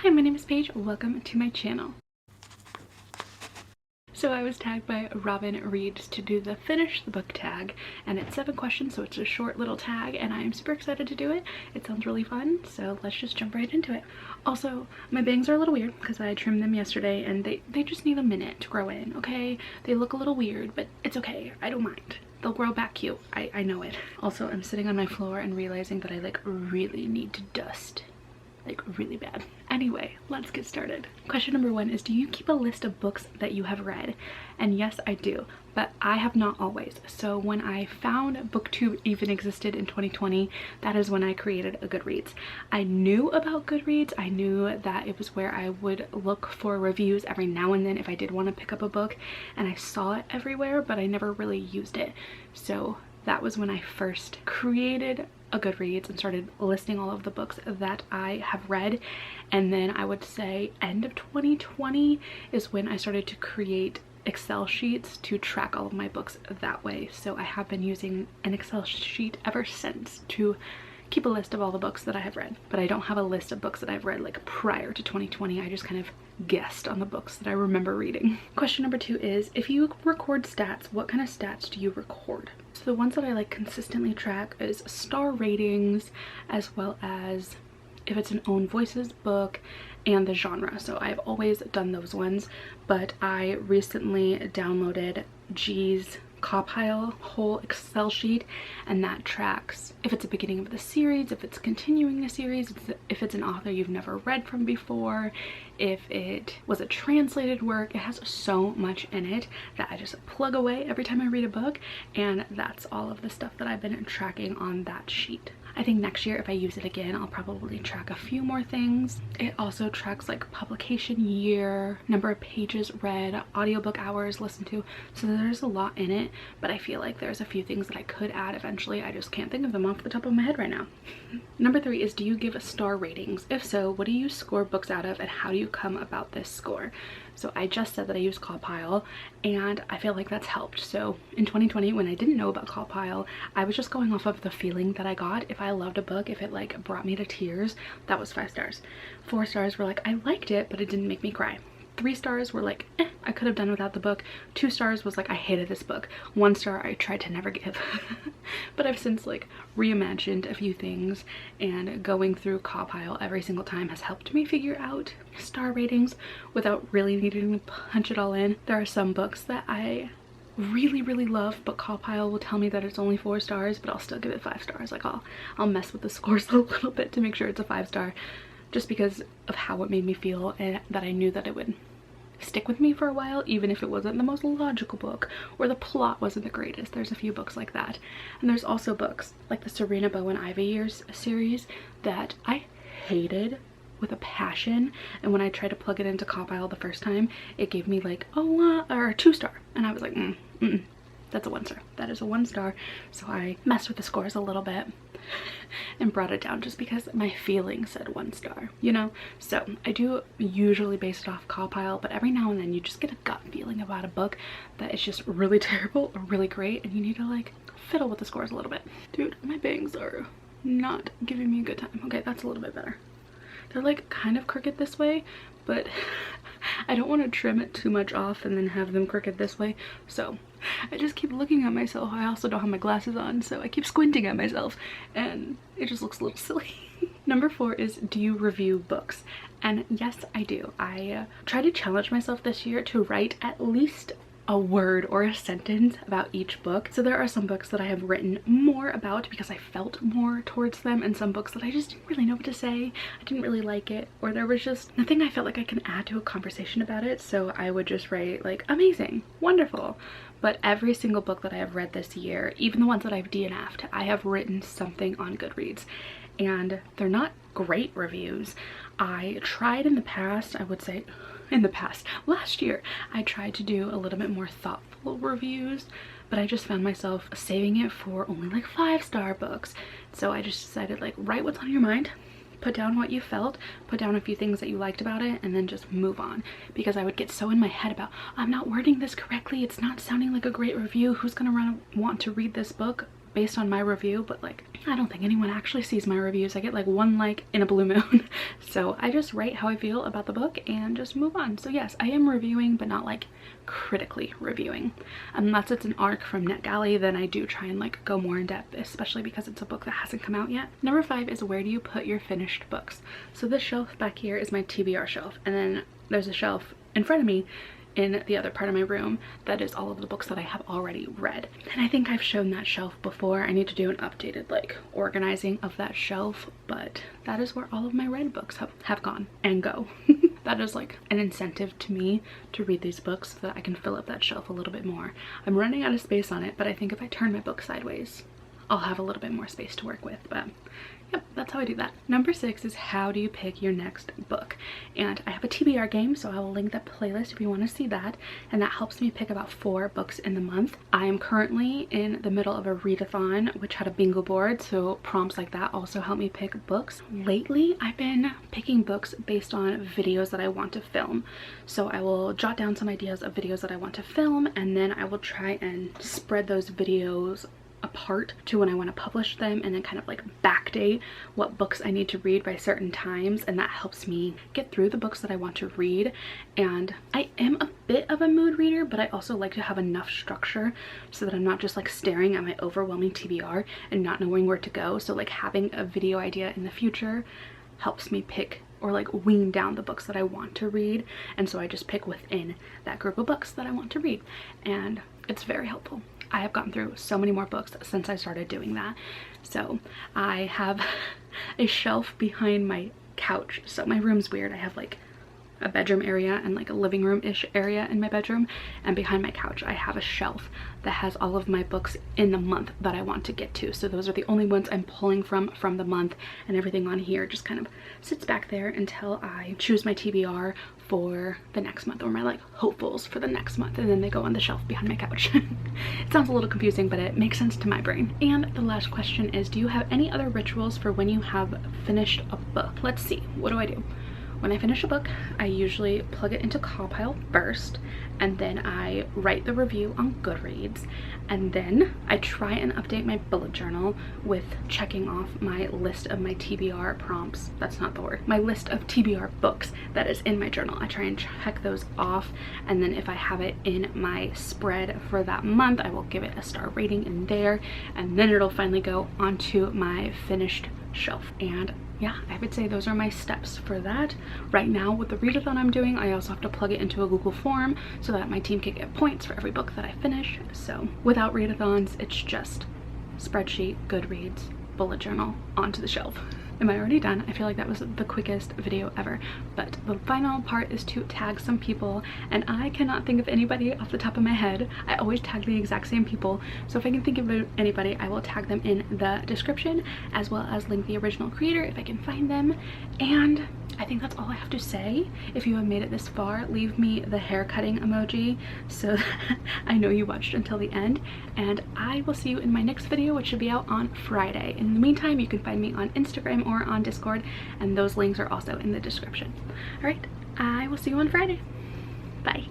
Hi, my name is Paige. Welcome to my channel. So I was tagged by Robin Reeds to do the finish the book tag, and it's 7 questions, so it's a short little tag, and I'm super excited to do it. It sounds really fun, so let's just jump right into it. Also, my bangs are a little weird because I trimmed them yesterday, and they just need a minute to grow in, okay? They look a little weird, but it's okay. I don't mind. They'll grow back cute. I know it. Also, I'm sitting on my floor and realizing that I like really need to dust. Like really bad. Anyway, let's get started. Question number 1 is, do you keep a list of books that you have read? And yes, I do, but I have not always. So when I found BookTube even existed in 2020, that is when I created a Goodreads. I knew about Goodreads. I knew that it was where I would look for reviews every now and then if I did want to pick up a book, and I saw it everywhere, but I never really used it. So that was when I first created a Goodreads and started listing all of the books that I have read. And then I would say end of 2020 is when I started to create Excel sheets to track all of my books that way. So I have been using an Excel sheet ever since to keep a list of all the books that I have read, but I don't have a list of books that I've read like prior to 2020. I just kind of guessed on the books that I remember reading. Question number 2 is, if you record stats, what kind of stats do you record? So the ones that I like consistently track is star ratings, as well as if it's an own voices book and the genre. So I've always done those ones, but I recently downloaded G's Copile whole Excel sheet, and that tracks if it's a beginning of the series, if it's continuing the series, if it's an author you've never read from before, if it was a translated work. It has so much in it that I just plug away every time I read a book, and that's all of the stuff that I've been tracking on that sheet. I think next year, if I use it again, I'll probably track a few more things. It also tracks like publication year, number of pages read, audiobook hours listened to. So there's a lot in it, but I feel like there's a few things that I could add eventually. I just can't think of them off the top of my head right now. Number 3 is, do you give star ratings? If so, what do you score books out of, and how do you come about this score? So I just said that I use Copile, and I feel like that's helped. So in 2020, when I didn't know about Copile, I was just going off of the feeling that I got. If I loved a book, if it like brought me to tears, that was 5 stars. 4 stars were like, I liked it, but it didn't make me cry. 3 stars were like, I could have done without the book. 2 stars was like, I hated this book. 1 star I tried to never give. But I've since like reimagined a few things, and going through Copile every single time has helped me figure out star ratings without really needing to punch it all in. There are some books that I really love, but Copile will tell me that it's only 4 stars, but I'll still give it 5 stars. Like I'll mess with the scores a little bit to make sure it's a 5 star, just because of how it made me feel, and that I knew that it would stick with me for a while, even if it wasn't the most logical book or the plot wasn't the greatest. There's a few books like that. And there's also books like the Serena Bow and Ivy Years series that I hated with a passion, and when I tried to plug it into Copile the first time, it gave me like a 2 star, and I was like, that's a 1 star. That is a 1 star. So I messed with the scores a little bit and brought it down just because my feeling said 1 star, you know? So I do usually base it off Copile, but every now and then you just get a gut feeling about a book that is just really terrible or really great, and you need to like fiddle with the scores a little bit. Dude, my bangs are not giving me a good time. Okay, that's a little bit better. They're like kind of crooked this way, but I don't want to trim it too much off and then have them crooked this way. So I just keep looking at myself. I also don't have my glasses on, so I keep squinting at myself, and it just looks a little silly. Number 4 is, do you review books? And yes, I do. I try to challenge myself this year to write at least a word or a sentence about each book. So there are some books that I have written more about because I felt more towards them, and some books that I just didn't really know what to say. I didn't really like it, or there was just nothing I felt like I can add to a conversation about it. So I would just write like, amazing, wonderful. But every single book that I have read this year, even the ones that I've DNF'd, I have written something on Goodreads, and they're not great reviews. I tried in the past, I would say last year, I tried to do a little bit more thoughtful reviews, but I just found myself saving it for only like 5-star books. So I just decided, like, write what's on your mind, put down what you felt, put down a few things that you liked about it, and then just move on. Because I would get so in my head about, I'm not wording this correctly, it's not sounding like a great review, who's gonna want to read this book? based on my review, but like I don't think anyone actually sees my reviews. I get like 1 like in a blue moon. So I just write how I feel about the book and just move on. So yes, I am reviewing, but not like critically reviewing. Unless it's an arc from NetGalley, then I do try and like go more in depth, especially because it's a book that hasn't come out yet. Number 5 is, where do you put your finished books? So this shelf back here is my TBR shelf, and then there's a shelf in front of me in the other part of my room that is all of the books that I have already read. And I think I've shown that shelf before. I need to do an updated like organizing of that shelf, but that is where all of my read books have gone and go. That is like an incentive to me to read these books so that I can fill up that shelf a little bit more. I'm running out of space on it, but I think if I turn my book sideways, I'll have a little bit more space to work with. But yep, that's how I do that. Number 6 is, how do you pick your next book? And I have a TBR game, so I will link that playlist if you want to see that, and that helps me pick about 4 books in the month. I am currently in the middle of a readathon, which had a bingo board, so prompts like that also help me pick books. Lately, I've been picking books based on videos that I want to film. So I will jot down some ideas of videos that I want to film, and then I will try and spread those videos apart to when I want to publish them, and then kind of like backdate what books I need to read by certain times, and that helps me get through the books that I want to read. And I am a bit of a mood reader, but I also like to have enough structure so that I'm not just like staring at my overwhelming TBR and not knowing where to go. So like having a video idea in the future helps me pick or like wean down the books that I want to read, and so I just pick within that group of books that I want to read, and it's very helpful. I have gotten through so many more books since I started doing that. So I have a shelf behind my couch. So my room's weird. I have like a bedroom area and like a living room-ish area in my bedroom, and behind my couch I have a shelf that has all of my books in the month that I want to get to. So those are the only ones I'm pulling from the month, and everything on here just kind of sits back there until I choose my TBR for the next month, or my like hopefuls for the next month, and then they go on the shelf behind my couch. It sounds a little confusing, but it makes sense to my brain. And the last question is, do you have any other rituals for when you have finished a book? Let's see, what do? When I finish a book, I usually plug it into Cawpile first, and then I write the review on Goodreads, and then I try and update my bullet journal with checking off my list of my TBR prompts. That's not the word. My list of TBR books that is in my journal. I try and check those off, and then if I have it in my spread for that month, I will give it a star rating in there, and then it'll finally go onto my finished shelf. And yeah, I would say those are my steps for that. Right now with the readathon I'm doing, I also have to plug it into a Google form so that my team can get points for every book that I finish. So without readathons, it's just spreadsheet, Goodreads, bullet journal, onto the shelf. Am I already done? I feel like that was the quickest video ever, but the final part is to tag some people, and I cannot think of anybody off the top of my head. I always tag the exact same people, so if I can think of anybody, I will tag them in the description, as well as link the original creator if I can find them. And I think that's all I have to say. If you have made it this far, leave me the hair cutting emoji so that I know you watched until the end, and I will see you in my next video, which should be out on Friday. In the meantime, you can find me on Instagram or on Discord, and those links are also in the description. All right, I will see you on Friday. Bye.